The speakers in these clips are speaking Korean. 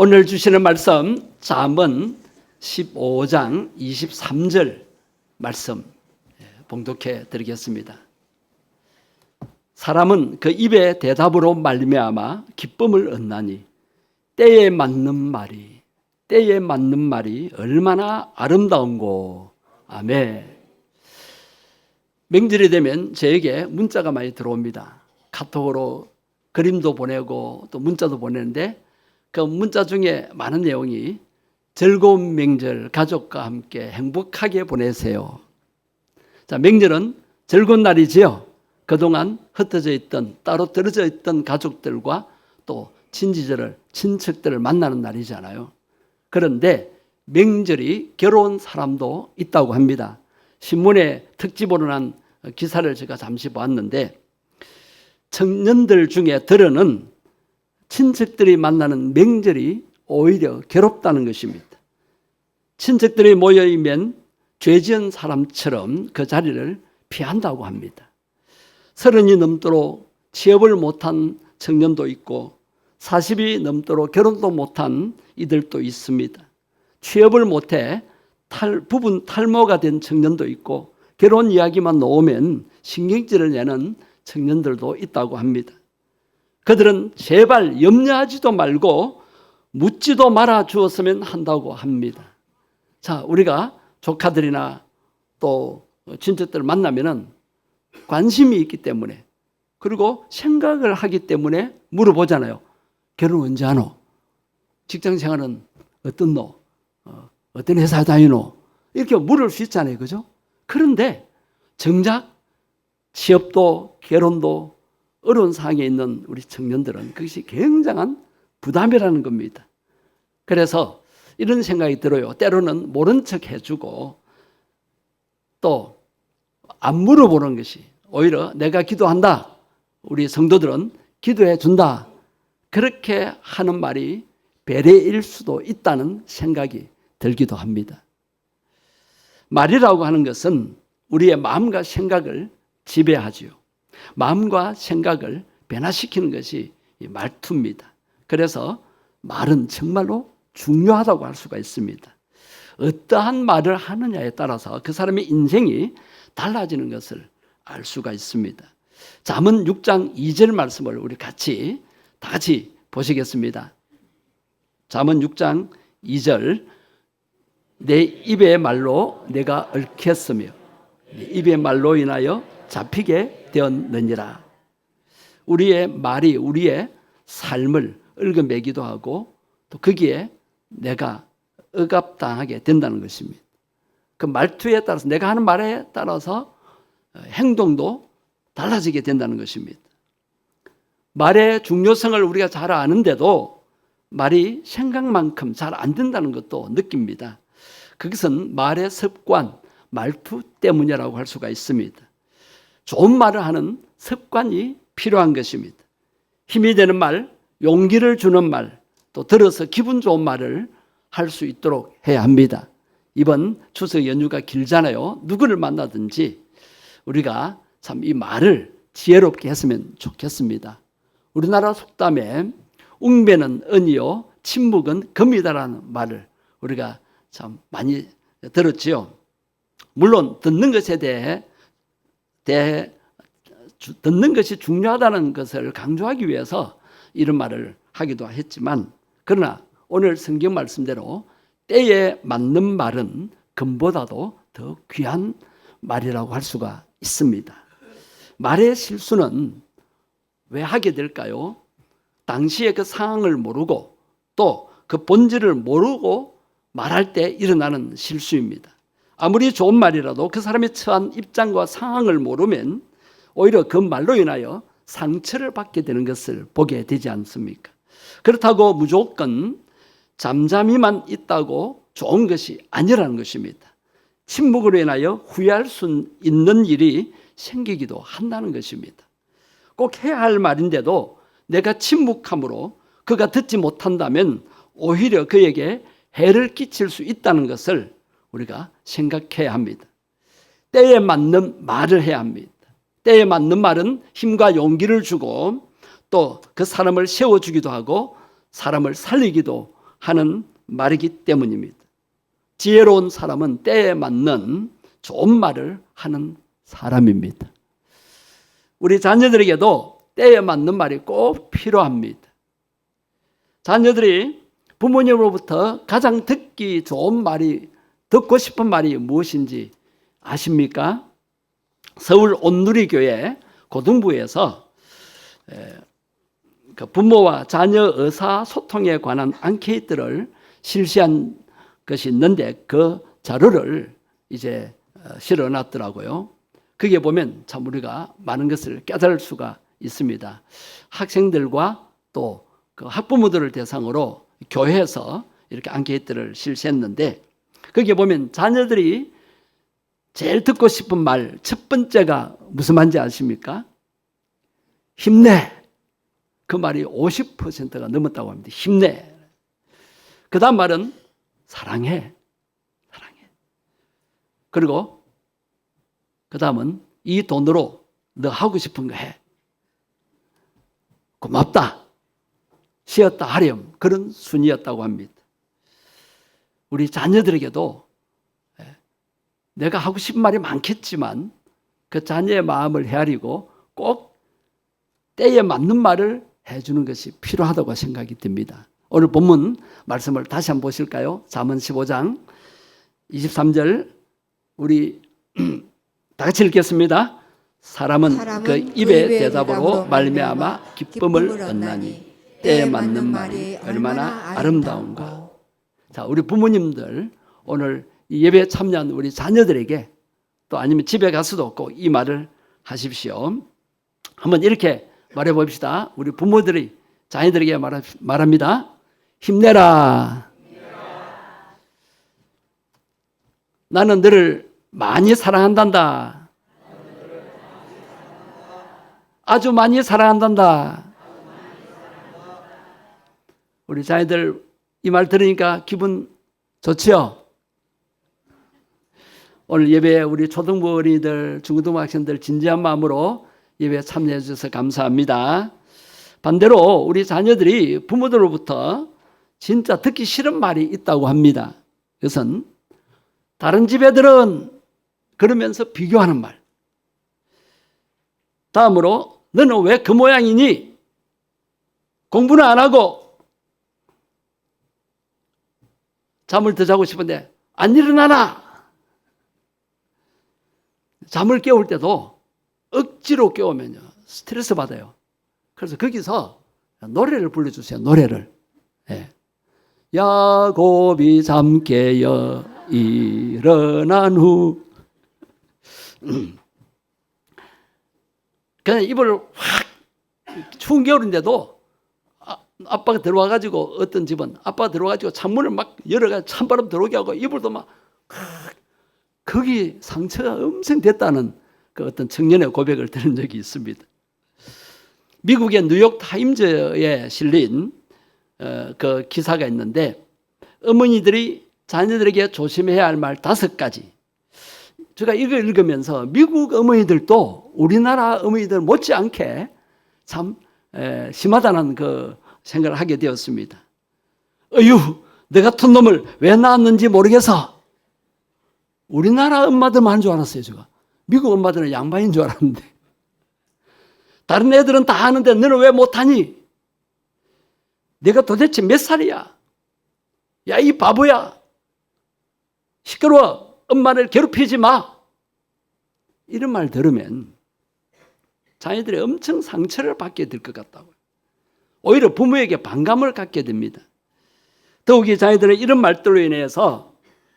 오늘 주시는 말씀 잠언 15장 23절 말씀 봉독해 드리겠습니다. 사람은 그 입의 대답으로 말미암아 기쁨을 얻나니 때에 맞는 말이 얼마나 아름다운고. 아멘. 명절이 되면 저에게 문자가 많이 들어옵니다. 카톡으로 그림도 보내고 또 문자도 보내는데 그 문자 중에 많은 내용이 즐거운 명절 가족과 함께 행복하게 보내세요. 자, 명절은 즐거운 날이지요. 그동안 흩어져 있던 따로 떨어져 있던 가족들과 또 친척들을 만나는 날이잖아요. 그런데 명절이 괴로운 사람도 있다고 합니다. 신문에 특집으로 난 기사를 제가 잠시 보았는데 청년들 중에 들어는 친척들이 만나는 명절이 오히려 괴롭다는 것입니다. 친척들이 모여있면 죄 지은 사람처럼 그 자리를 피한다고 합니다. 30이 넘도록 취업을 못한 청년도 있고 40이 넘도록 결혼도 못한 이들도 있습니다. 취업을 못해 부분 탈모가 된 청년도 있고 결혼 이야기만 나오면 신경질을 내는 청년들도 있다고 합니다. 그들은 제발 염려하지도 말고 묻지도 말아 주었으면 한다고 합니다. 자, 우리가 조카들이나 또 친척들을 만나면은 관심이 있기 때문에 그리고 생각을 하기 때문에 물어보잖아요. 결혼 언제 하노? 직장 생활은 어떻노? 어떤 회사 다니노? 이렇게 물을 수 있잖아요. 그죠? 그런데 정작 취업도 결혼도 어려운 상황에 있는 우리 청년들은 그것이 굉장한 부담이라는 겁니다. 그래서 이런 생각이 들어요. 때로는 모른 척 해주고 또 안 물어보는 것이 오히려 내가 기도한다. 우리 성도들은 기도해 준다. 그렇게 하는 말이 배려일 수도 있다는 생각이 들기도 합니다. 말이라고 하는 것은 우리의 마음과 생각을 지배하지요. 마음과 생각을 변화시키는 것이 말투입니다. 그래서 말은 정말로 중요하다고 할 수가 있습니다. 어떠한 말을 하느냐에 따라서 그 사람의 인생이 달라지는 것을 알 수가 있습니다. 잠언 6장 2절 말씀을 우리 다 같이 보시겠습니다. 잠언 6장 2절 내 입의 말로 내가 얽혔으며 내 입의 말로 인하여 잡히게 되었느니라. 우리의 말이 우리의 삶을 얽어매기도 하고 또 거기에 내가 억압당하게 된다는 것입니다. 그 말투에 따라서 내가 하는 말에 따라서 행동도 달라지게 된다는 것입니다. 말의 중요성을 우리가 잘 아는데도 말이 생각만큼 잘 안 된다는 것도 느낍니다. 그것은 말의 습관, 말투 때문이라고 할 수가 있습니다. 좋은 말을 하는 습관이 필요한 것입니다. 힘이 되는 말, 용기를 주는 말, 또 들어서 기분 좋은 말을 할 수 있도록 해야 합니다. 이번 추석 연휴가 길잖아요. 누구를 만나든지 우리가 참 이 말을 지혜롭게 했으면 좋겠습니다. 우리나라 속담에 웅배는 은이요 침묵은 금이다라는 말을 우리가 참 많이 들었지요. 물론 듣는 것에 대해 듣는 것이 중요하다는 것을 강조하기 위해서 이런 말을 하기도 했지만 그러나 오늘 성경 말씀대로 때에 맞는 말은 금보다도 더 귀한 말이라고 할 수가 있습니다. 말의 실수는 왜 하게 될까요? 당시의 그 상황을 모르고 또 그 본질을 모르고 말할 때 일어나는 실수입니다. 아무리 좋은 말이라도 그 사람이 처한 입장과 상황을 모르면 오히려 그 말로 인하여 상처를 받게 되는 것을 보게 되지 않습니까? 그렇다고 무조건 잠잠히만 있다고 좋은 것이 아니라는 것입니다. 침묵으로 인하여 후회할 수 있는 일이 생기기도 한다는 것입니다. 꼭 해야 할 말인데도 내가 침묵함으로 그가 듣지 못한다면 오히려 그에게 해를 끼칠 수 있다는 것을 우리가 생각해야 합니다. 때에 맞는 말을 해야 합니다. 때에 맞는 말은 힘과 용기를 주고 또 그 사람을 세워주기도 하고 사람을 살리기도 하는 말이기 때문입니다. 지혜로운 사람은 때에 맞는 좋은 말을 하는 사람입니다. 우리 자녀들에게도 때에 맞는 말이 꼭 필요합니다. 자녀들이 부모님으로부터 가장 듣기 좋은 말이, 듣고 싶은 말이 무엇인지 아십니까? 서울 온누리교회 고등부에서 부모와 자녀 의사소통에 관한 앙케이트를 실시한 것이 있는데 그 자료를 이제 실어놨더라고요. 거기에 보면 참 우리가 많은 것을 깨달을 수가 있습니다. 학생들과 또 그 학부모들을 대상으로 교회에서 이렇게 앙케이트를 실시했는데 거기에 보면 자녀들이 제일 듣고 싶은 말 첫 번째가 무슨 말인지 아십니까? 힘내. 그 말이 50%가 넘었다고 합니다. 힘내. 그 다음 말은 사랑해. 사랑해. 그리고 그 다음은 이 돈으로 너 하고 싶은 거 해. 고맙다. 쉬었다 하렴. 그런 순이었다고 합니다. 우리 자녀들에게도 내가 하고 싶은 말이 많겠지만 그 자녀의 마음을 헤아리고 꼭 때에 맞는 말을 해주는 것이 필요하다고 생각이 듭니다. 오늘 본문 말씀을 다시 한번 보실까요? 잠언 15장 23절 우리 다 같이 읽겠습니다. 사람은 그 입의 대답으로 말미암아 기쁨을 얻나니 때에 맞는 말이 얼마나 아름다운가. 자, 우리 부모님들 오늘 이 예배에 참여한 우리 자녀들에게 또 아니면 집에 가서도 꼭 이 말을 하십시오. 한번 이렇게 말해 봅시다. 우리 부모들이 자녀들에게 말합니다. 힘내라. 나는 너를 많이 사랑한단다. 아주 많이 사랑한단다. 우리 자녀들 이 말 들으니까 기분 좋지요? 오늘 예배에 우리 초등부 어린이들, 중고등부 학생들 진지한 마음으로 예배에 참여해 주셔서 감사합니다. 반대로 우리 자녀들이 부모들로부터 진짜 듣기 싫은 말이 있다고 합니다. 그것은 다른 집 애들은 그러면서 비교하는 말. 다음으로 너는 왜 그 모양이니? 공부는 안 하고 잠을 더 자고 싶은데 안 일어나나? 잠을 깨울 때도 억지로 깨우면요 스트레스 받아요. 그래서 거기서 노래를 불러주세요. 노래를. 네. 야곱이 잠 깨어 일어난 후 그냥 이불을 확 추운 겨울인데도 아빠가 들어와가지고 어떤 집은 아빠가 들어와가지고 창문을 막 열어가지고 찬바람 들어오게 하고 이불도 막 거기 상처가 엄청 됐다는 그 어떤 청년의 고백을 들은 적이 있습니다. 미국의 뉴욕 타임즈에 실린 그 기사가 있는데 어머니들이 자녀들에게 조심해야 할 말 5가지. 제가 이걸 읽으면서 미국 어머니들도 우리나라 어머니들 못지않게 참 심하다는 그 생각을 하게 되었습니다. 어휴, 내 같은 놈을 왜 낳았는지 모르겠어. 우리나라 엄마들만 한 줄 알았어요, 제가. 미국 엄마들은 양반인 줄 알았는데. 다른 애들은 다 하는데 너는 왜 못하니? 내가 도대체 몇 살이야? 야, 이 바보야. 시끄러워. 엄마를 괴롭히지 마. 이런 말 들으면 자녀들이 엄청 상처를 받게 될 것 같다고요. 오히려 부모에게 반감을 갖게 됩니다. 더욱이 자녀들은 이런 말들로 인해서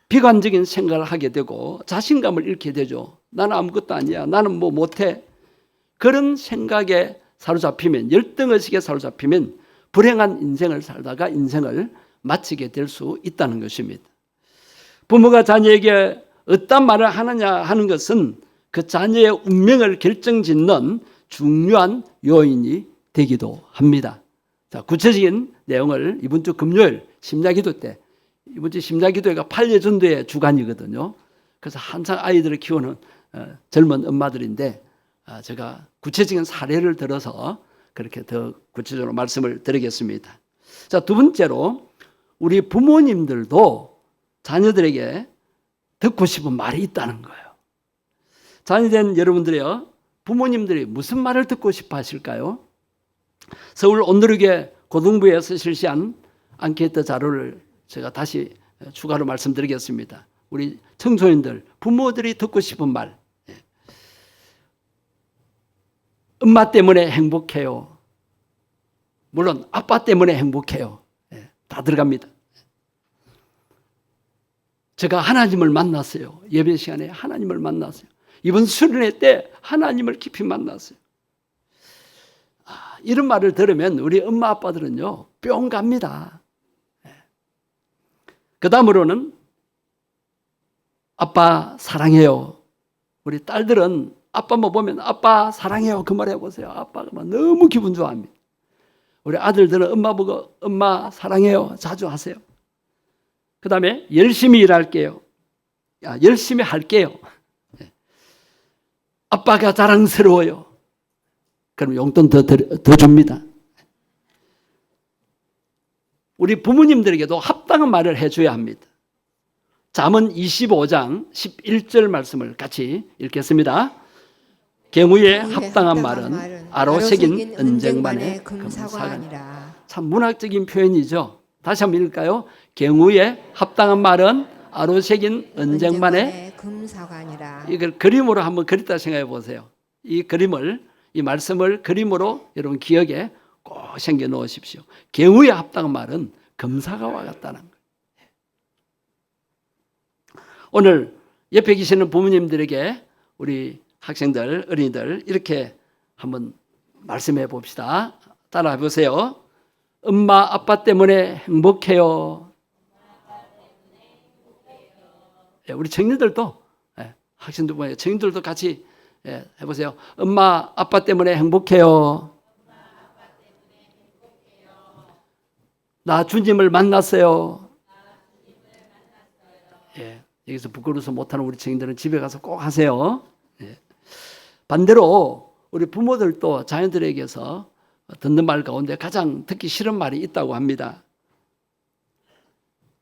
비관적인 생각을 하게 되고 자신감을 잃게 되죠. 나는 아무것도 아니야. 나는 뭐 못해. 그런 생각에 사로잡히면, 열등의식에 사로잡히면 불행한 인생을 살다가 인생을 마치게 될 수 있다는 것입니다. 부모가 자녀에게 어떤 말을 하느냐 하는 것은 그 자녀의 운명을 결정짓는 중요한 요인이 되기도 합니다. 자, 구체적인 내용을 이번 주 금요일 심야기도 때, 이번 주 심야기도회가 8예전도의 주간이거든요. 그래서 한창 아이들을 키우는 젊은 엄마들인데 제가 구체적인 사례를 들어서 그렇게 더 구체적으로 말씀을 드리겠습니다. 자, 두 번째로 우리 부모님들도 자녀들에게 듣고 싶은 말이 있다는 거예요. 자녀된 여러분들이요, 부모님들이 무슨 말을 듣고 싶어 하실까요? 서울 온누리교회 고등부에서 실시한 앙케이트 자료를 제가 다시 추가로 말씀드리겠습니다. 우리 청소년들, 부모들이 듣고 싶은 말. 엄마 때문에 행복해요. 물론 아빠 때문에 행복해요. 다 들어갑니다. 제가 하나님을 만났어요. 예배 시간에 하나님을 만났어요. 이번 수련회 때 하나님을 깊이 만났어요. 이런 말을 들으면 우리 엄마 아빠들은요, 뿅 갑니다. 그 다음으로는 아빠 사랑해요. 우리 딸들은 아빠만 보면 아빠 사랑해요. 그 말 해보세요. 아빠가 너무 기분 좋아합니다. 우리 아들들은 엄마 보고 엄마 사랑해요. 자주 하세요. 그 다음에 열심히 일할게요. 열심히 할게요. 아빠가 자랑스러워요. 그럼 용돈 더 줍니다. 우리 부모님들에게도 합당한 말을 해줘야 합니다. 잠언 25장 11절 말씀을 같이 읽겠습니다. 경우에 합당한 말은 아로 새긴 은쟁반에 금사가 아니라. 참 문학적인 표현이죠. 다시 한번 읽을까요? 경우에 합당한 말은 아로 새긴 은쟁반에 금사가 아니라. 이걸 그림으로 한번 그렸다 생각해 보세요. 이 그림을, 이 말씀을 그림으로 여러분 기억에 꼭 생겨 놓으십시오. 경우에 합당한 말은 금사과와 같다는 거예요. 오늘 옆에 계시는 부모님들에게 우리 학생들, 어린이들 이렇게 한번 말씀해 봅시다. 따라해 보세요. 엄마, 아빠 때문에 행복해요. 우리 청년들도, 학생들 보면 청년들도 같이 해보세요. 엄마, 아빠 때문에 행복해요. 나 주님을 만났어요. 여기서 부끄러워서 못하는 우리 청년들은 집에 가서 꼭 하세요. 반대로 우리 부모들도 자녀들에게서 듣는 말 가운데 가장 듣기 싫은 말이 있다고 합니다.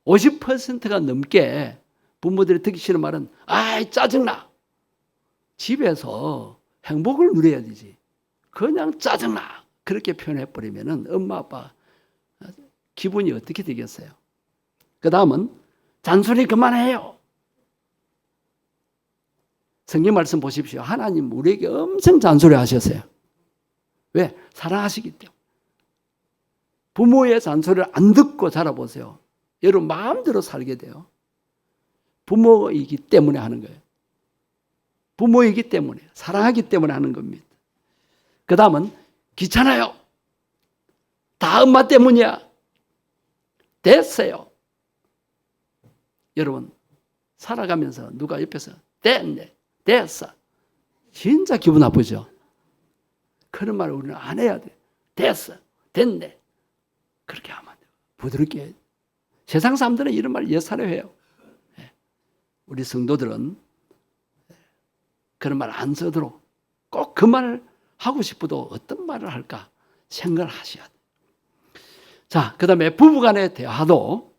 50%가 넘게 부모들이 듣기 싫은 말은 아이 짜증나. 집에서 행복을 누려야 되지. 그냥 짜증나. 그렇게 표현해버리면 엄마 아빠 기분이 어떻게 되겠어요? 그 다음은 잔소리 그만해요. 성경 말씀 보십시오. 하나님 우리에게 엄청 잔소리 하셨어요. 왜? 사랑하시기 때문에. 부모의 잔소리를 안 듣고 자라보세요. 여러분 마음대로 살게 돼요. 부모이기 때문에 하는 거예요. 부모이기 때문에, 사랑하기 때문에 하는 겁니다. 그 다음은 귀찮아요. 다 엄마 때문이야. 됐어요. 여러분 살아가면서 누가 옆에서 됐네, 됐어. 진짜 기분 나쁘죠. 그런 말을 우리는 안 해야 돼. 됐어, 됐네. 그렇게 하면 안 돼요. 부드럽게 해요. 세상 사람들은 이런 말 예사로 해요. 우리 성도들은 그런 말 안 쓰도록 꼭 그 말을 하고 싶어도 어떤 말을 할까 생각을 하셔야 돼요. 자, 그 다음에 부부간의 대화도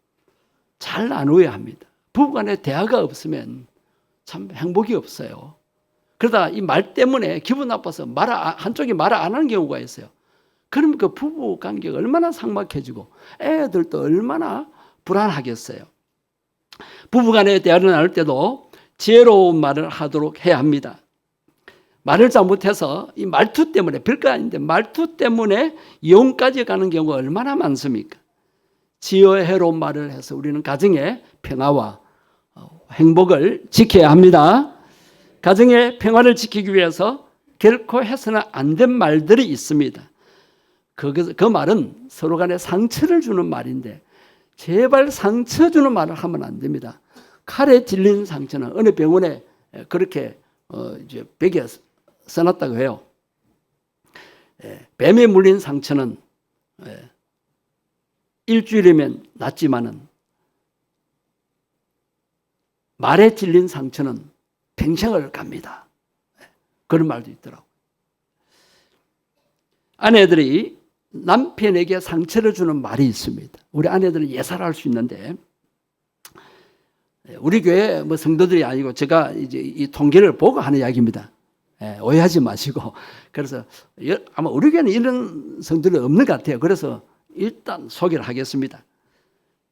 잘 나누어야 합니다. 부부간의 대화가 없으면 참 행복이 없어요. 그러다 이 말 때문에 기분 나빠서 한쪽이 말을 안 하는 경우가 있어요. 그럼 그 부부 관계가 얼마나 삭막해지고 애들도 얼마나 불안하겠어요. 부부간의 대화를 나눌 때도 지혜로운 말을 하도록 해야 합니다. 말을 잘못해서 이 말투 때문에, 별거 아닌데 말투 때문에 이혼까지 가는 경우가 얼마나 많습니까? 지혜로운 말을 해서 우리는 가정의 평화와 행복을 지켜야 합니다. 가정의 평화를 지키기 위해서 결코 해서는 안 된 말들이 있습니다. 그 말은 서로 간에 상처를 주는 말인데 제발 상처 주는 말을 하면 안 됩니다. 칼에 찔린 상처는 어느 병원에 그렇게 이제 벽에 써놨다고 해요. 뱀에 물린 상처는 일주일이면 낫지만은 말에 찔린 상처는 평생을 갑니다. 그런 말도 있더라고요. 아내들이 남편에게 상처를 주는 말이 있습니다. 우리 아내들은 예사할 수 있는데, 우리 교회 뭐 성도들이 아니고 제가 이제 이 통계를 보고 하는 이야기입니다. 오해하지 마시고. 그래서 아마 우리 교회는 이런 성도들이 없는 것 같아요. 그래서 일단 소개를 하겠습니다.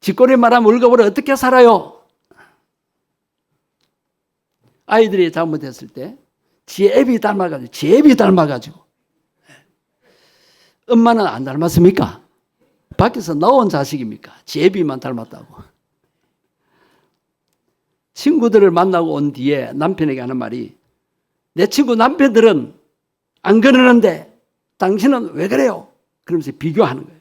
쥐꼬리 말하면 월급으로 어떻게 살아요? 아이들이 잘못했을 때 지애비 닮아가지고 엄마는 안 닮았습니까? 밖에서 나온 자식입니까? 지애비만 닮았다고. 친구들을 만나고 온 뒤에 남편에게 하는 말이, 내 친구 남편들은 안 그러는데 당신은 왜 그래요? 그러면서 비교하는 거예요.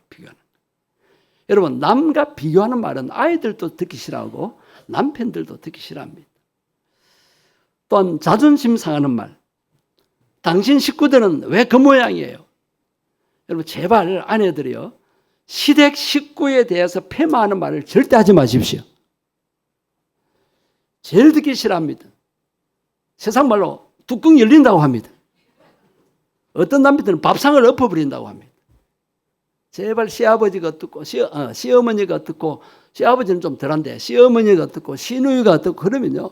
여러분, 남과 비교하는 말은 아이들도 듣기 싫어하고 남편들도 듣기 싫어합니다. 또한 자존심 상하는 말, 당신 식구들은 왜 그 모양이에요? 여러분, 제발 아내들이요, 시댁 식구에 대해서 폄하하는 말을 절대 하지 마십시오. 제일 듣기 싫어합니다. 세상 말로 뚜껑 열린다고 합니다. 어떤 남편들은 밥상을 엎어버린다고 합니다. 제발 시아버지가 어떻고 시어머니가 어떻고, 시아버지는 좀 덜한데 시어머니가 어떻고 시누이가 어떻고 그러면요,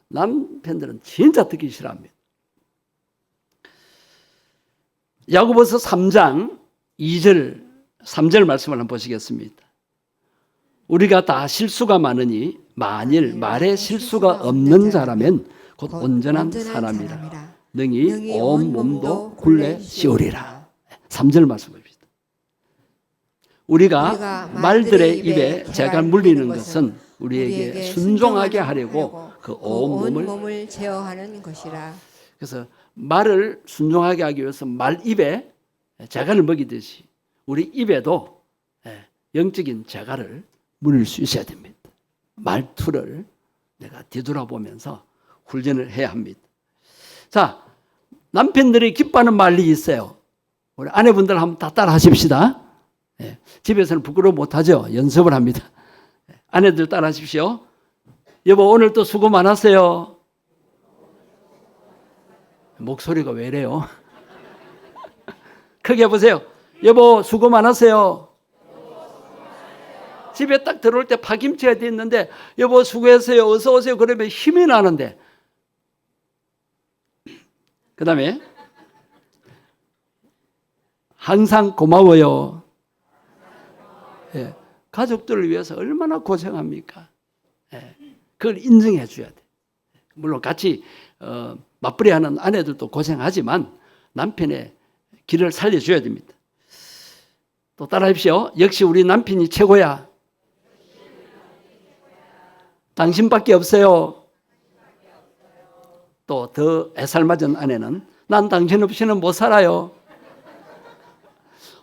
남편들은 진짜 듣기 싫어합니다. 야고보서 3장 2절 3절 말씀을 한번 보시겠습니다. 우리가 다 실수가 많으니 만일 말에 실수가 없는 자라면 곧 온전한 사람이라 능히 온 몸도 굴레 씌우리라. 3절 말씀 봅시다. 우리가 말들의 입에 재가 물리는 것은 우리에게 순종하게 하려고 그 온 몸을 제어하는 것이라. 그래서 말을 순종하게 하기 위해서 말 입에 재갈을 먹이듯이 우리 입에도 영적인 재갈을 물릴 수 있어야 됩니다. 말투를 내가 뒤돌아보면서 훈련을 해야 합니다. 자, 남편들이 기뻐하는 말이 있어요. 우리 아내분들 한번 다 따라 하십시다. 집에서는 부끄러워 못하죠. 연습을 합니다. 아내들 따라 하십시오. 여보, 오늘 또 수고 많았어요. 목소리가 왜 이래요? 크게 해보세요. 여보, 수고 많았어요. 집에 딱 들어올 때 파김치가 돼 있는데, 여보 수고했어요, 어서 오세요 그러면 힘이 나는데, 그 다음에 항상 고마워요. 가족들을 위해서 얼마나 고생합니까? 그걸 인정해 줘야 돼. 물론 같이 맞벌이하는 아내들도 고생하지만 남편의 길을 살려줘야 됩니다. 또 따라하십시오. 역시 우리 남편이 최고야. 당신밖에 없어요. 또 더 애살맞은 아내는 난 당신 없이는 못 살아요.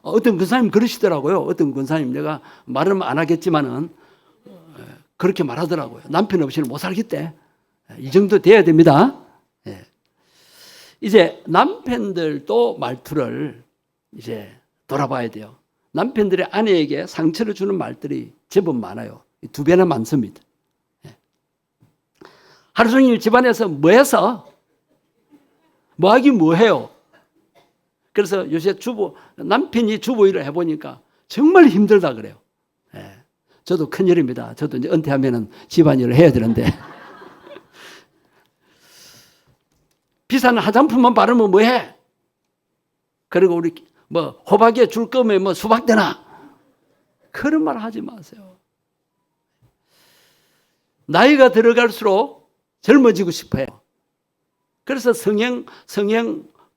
어떤 군사님 그러시더라고요. 어떤 군사님, 내가 말은 안 하겠지만은 그렇게 말하더라고요. 남편 없이는 못 살겠대. 이 정도 돼야 됩니다. 이제 남편들도 말투를 이제 돌아봐야 돼요. 남편들이 아내에게 상처를 주는 말들이 제법 많아요. 2배나 많습니다. 하루 종일 집안에서 뭐 해서? 뭐 하긴 뭐 해요? 그래서 요새 남편이 주부 일을 해보니까 정말 힘들다 그래요. 저도 큰일입니다. 저도 이제 은퇴하면은 집안일을 해야 되는데. 비싼 화장품만 바르면 뭐 해? 그리고 우리 뭐 호박에 줄 거면 뭐 수박 되나? 그런 말 하지 마세요. 나이가 들어갈수록 젊어지고 싶어요. 그래서 성형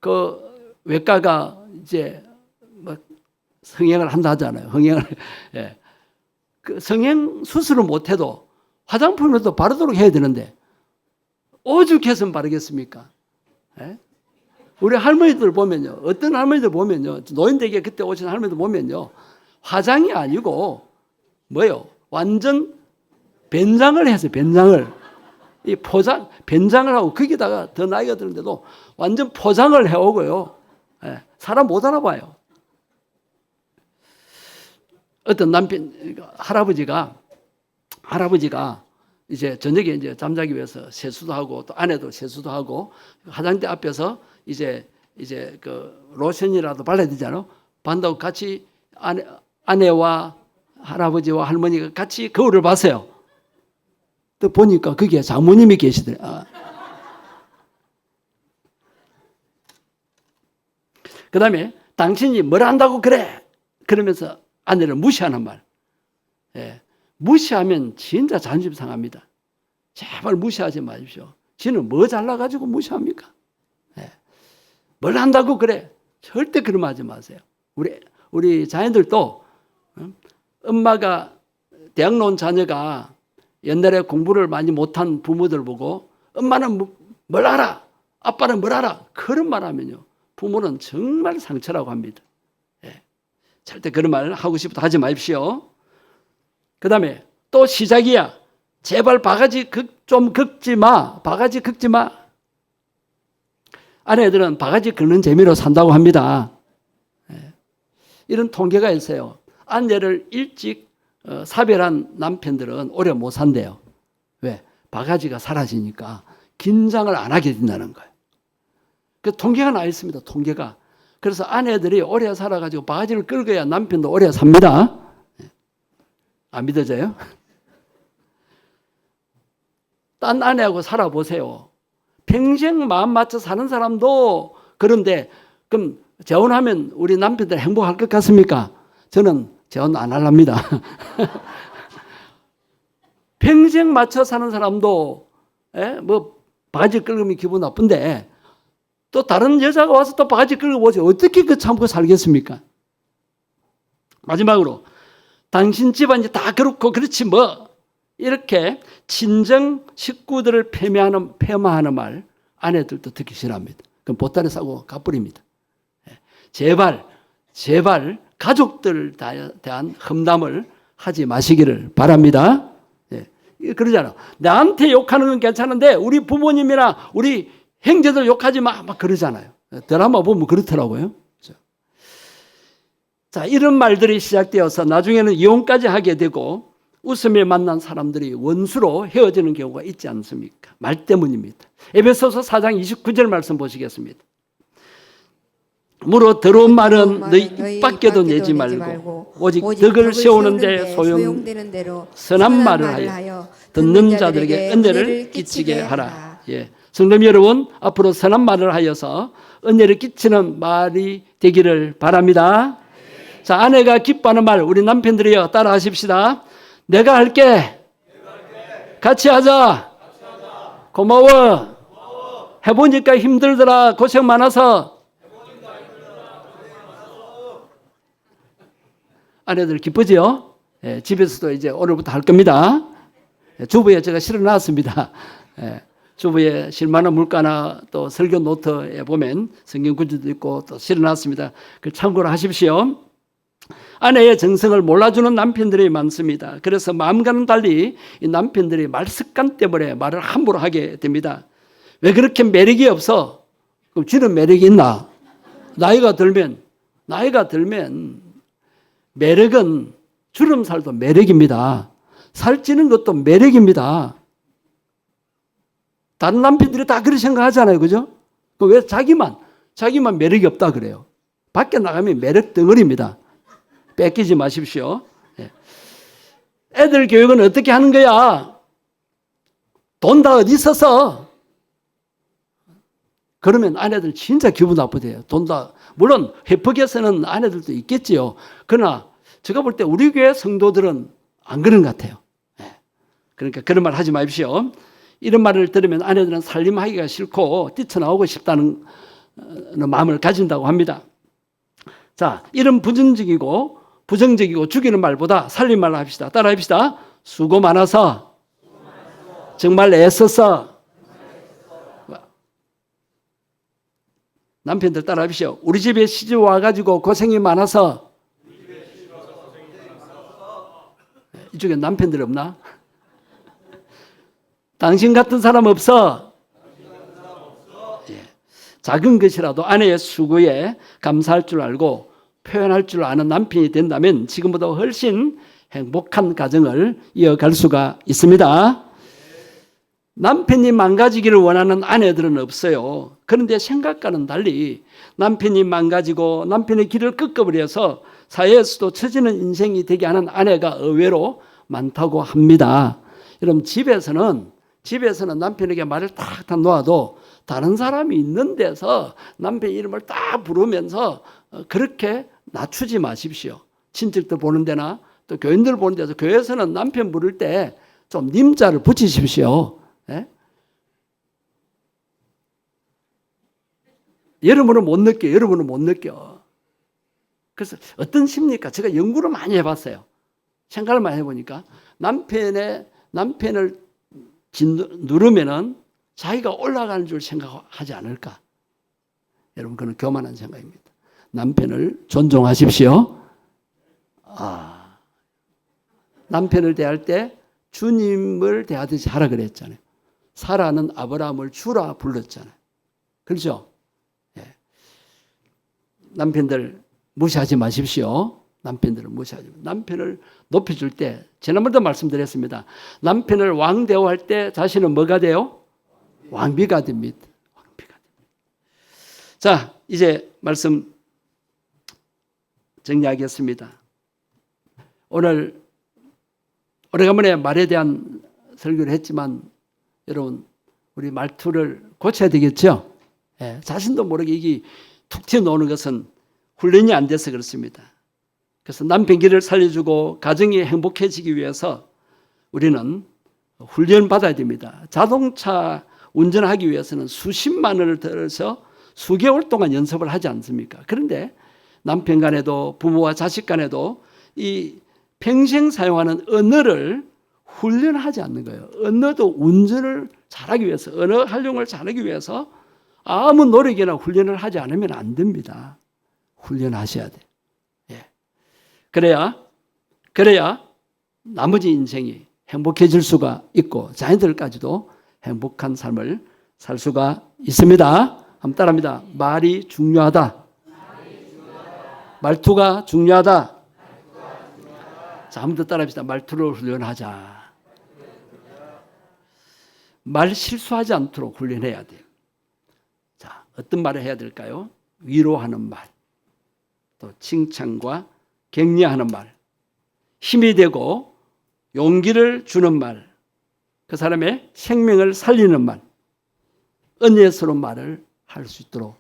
그 외과가 이제 뭐 성형을 한다 하잖아요. 성형을 그 성형 수술을 못해도 화장품이라도 바르도록 해야 되는데 오죽해서 바르겠습니까? 우리 할머니들 보면요, 어떤 할머니들 보면요, 노인되게 그때 오신 할머니들 보면요, 화장이 아니고 뭐요? 완전 변장을 해서 변장을 이 변장을 하고 거기다가 더 나이가 드는데도 완전 포장을 해오고요. 사람 못 알아봐요. 어떤 할아버지가 이제 저녁에 이제 잠자기 위해서 세수도 하고 또 아내도 세수도 하고 화장대 앞에서 이제 그 로션이라도 발라야 되잖아요. 반다고 같이 아내와 할아버지와 할머니가 같이 거울을 봤어요. 또 보니까 거기에 장모님이 계시더래요. 그 다음에 당신이 뭘 안다고 그래? 그러면서 아내를 무시하는 말. 예, 무시하면 진짜 자존심 상합니다. 제발 무시하지 마십시오. 지는 뭐 잘나가지고 무시합니까? 예, 뭘 안다고 그래? 절대 그런 말 하지 마세요. 우리 자녀들도 엄마가 대학 나온 자녀가 옛날에 공부를 많이 못한 부모들 보고 엄마는 뭘 알아? 아빠는 뭘 알아? 그런 말 하면요. 부모는 정말 상처라고 합니다. 예. 절대 그런 말 하고 싶어도 하지 마십시오. 그 다음에 또 시작이야. 제발 바가지 좀 긁지 마. 바가지 긁지 마. 아내들은 바가지 긁는 재미로 산다고 합니다. 예. 이런 통계가 있어요. 아내를 일찍 사별한 남편들은 오래 못 산대요. 왜? 바가지가 사라지니까 긴장을 안 하게 된다는 거예요. 그 통계가 나 있습니다. 통계가. 그래서 아내들이 오래 살아가지고 바가지를 긁어야 남편도 오래 삽니다. 안 믿어져요? 딴 아내하고 살아보세요. 평생 마음 맞춰 사는 사람도 그런데 그럼 재혼하면 우리 남편들 행복할 것 같습니까? 저는 재혼 안 할랍니다. 평생 맞춰 사는 사람도 뭐 바가지 긁으면 기분 나쁜데 또 다른 여자가 와서 또 바가지 긁어보세요. 어떻게 그 참고 살겠습니까? 마지막으로 당신 집안이 다 그렇고 그렇지 뭐 이렇게 친정 식구들을 폄하하는 말 아내들도 듣기 싫어합니다. 그럼 보따리 싸고 가버립니다. 제발 가족들에 대한 험담을 하지 마시기를 바랍니다. 그러잖아. 나한테 욕하는 건 괜찮은데 우리 부모님이나 우리 형제들 욕하지 마. 막 그러잖아요. 드라마 보면 그렇더라고요. 자, 이런 말들이 시작되어서 나중에는 이혼까지 하게 되고 웃으며 만난 사람들이 원수로 헤어지는 경우가 있지 않습니까? 말 때문입니다. 에베소서 4장 29절 말씀 보시겠습니다. 무릇 더러운 말은 너희 입 밖에도 내지 말고 오직 덕을 세우는 데 소용되는 대로 선한 말을 하여 듣는 자들에게 은혜를 끼치게 하라. 예. 성도 여러분, 앞으로 선한 말을 하여서 은혜를 끼치는 말이 되기를 바랍니다. 자, 아내가 기뻐하는 말 우리 남편들이요 따라 하십시다. 내가 할게. 같이 하자. 고마워. 해보니까 힘들더라. 고생 많아서. 아내들 기쁘지요? 예, 집에서도 이제 오늘부터 할 겁니다. 예, 주부에 제가 실어놨습니다. 예, 주부에 실만한 물가나 또 설교 노트에 보면 성경 구절도 있고 또 실어놨습니다. 그 참고로 하십시오. 아내의 정성을 몰라주는 남편들이 많습니다. 그래서 마음과는 달리 이 남편들이 말 습관 때문에 말을 함부로 하게 됩니다. 왜 그렇게 매력이 없어? 그럼 쥐는 매력이 있나? 나이가 들면 매력은 주름살도 매력입니다. 살찌는 것도 매력입니다. 다른 남편들이 다 그렇게 생각하잖아요. 그죠? 왜 자기만 매력이 없다 그래요. 밖에 나가면 매력 덩어리입니다. 뺏기지 마십시오. 애들 교육은 어떻게 하는 거야? 돈 다 어디 있어서? 그러면 아내들 진짜 기분 나쁘대요. 돈 다. 물론 회폭에서는 아내들도 있겠지요. 그러나 제가 볼 때 우리 교회 성도들은 안 그런 것 같아요. 그러니까 그런 말 하지 마십시오. 이런 말을 들으면 아내들은 살림하기가 싫고 뛰쳐나오고 싶다는 마음을 가진다고 합니다. 자, 이런 부정적이고 죽이는 말보다 살림 말을 합시다. 따라 합시다. 수고 많아서, 정말 애써서. 남편들 따라 합시오. 우리 집에 시집 와가지고 고생이 많아서. 이쪽에 남편들 없나? 당신 같은 사람 없어. 예. 작은 것이라도 아내의 수고에 감사할 줄 알고 표현할 줄 아는 남편이 된다면 지금보다 훨씬 행복한 가정을 이어갈 수가 있습니다. 남편이 망가지기를 원하는 아내들은 없어요. 그런데 생각과는 달리 남편이 망가지고 남편의 길을 꺾어버려서 사회에서도 처지는 인생이 되게 하는 아내가 의외로 많다고 합니다. 여러분 집에서는 남편에게 말을 탁 놓아도 다른 사람이 있는 데서 남편 이름을 딱 부르면서 그렇게 낮추지 마십시오. 친척들 보는 데나 또 교인들 보는 데서 교회에서는 남편 부를 때 좀 님자를 붙이십시오. 예? 여러분은 못 느껴. 그래서 어떤 심리일까? 제가 연구를 많이 해봤어요. 생각을 많이 해보니까 남편을 누르면은 자기가 올라가는 줄 생각하지 않을까? 여러분, 그건 교만한 생각입니다. 남편을 존중하십시오. 남편을 대할 때 주님을 대하듯이 하라 그랬잖아요. 사라는 아브라함을 주라 불렀잖아요. 그렇죠? 예. 남편들 무시하지 마십시오. 남편을 높여줄 때, 지난번도 말씀드렸습니다. 남편을 왕 대우할 때 자신은 뭐가 돼요? 왕비가 됩니다. 자, 이제 말씀 정리하겠습니다. 오늘 오래간만에 말에 대한 설교를 했지만 여러분, 우리 말투를 고쳐야 되겠죠? 예, 자신도 모르게 이게 툭 튀어나오는 것은 훈련이 안 돼서 그렇습니다. 그래서 남편 길을 살려주고 가정이 행복해지기 위해서 우리는 훈련 받아야 됩니다. 자동차 운전하기 위해서는 수십만 원을 들여서 수개월 동안 연습을 하지 않습니까? 그런데 남편 간에도 부모와 자식 간에도 이 평생 사용하는 언어를 훈련하지 않는 거예요. 언어도 운전을 잘하기 위해서, 언어 활용을 잘하기 위해서 아무 노력이나 훈련을 하지 않으면 안 됩니다. 훈련하셔야 돼요. 예. 그래야 나머지 인생이 행복해질 수가 있고 자녀들까지도 행복한 삶을 살 수가 있습니다. 한번 따라합니다. 말이 중요하다. 말투가 중요하다. 자, 한번 더 따라합시다. 말투를 훈련하자. 말 실수하지 않도록 훈련해야 돼요. 자, 어떤 말을 해야 될까요? 위로하는 말, 또 칭찬과 격려하는 말, 힘이 되고 용기를 주는 말, 그 사람의 생명을 살리는 말, 은혜스러운 말을 할 수 있도록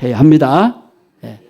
해야 합니다. 예.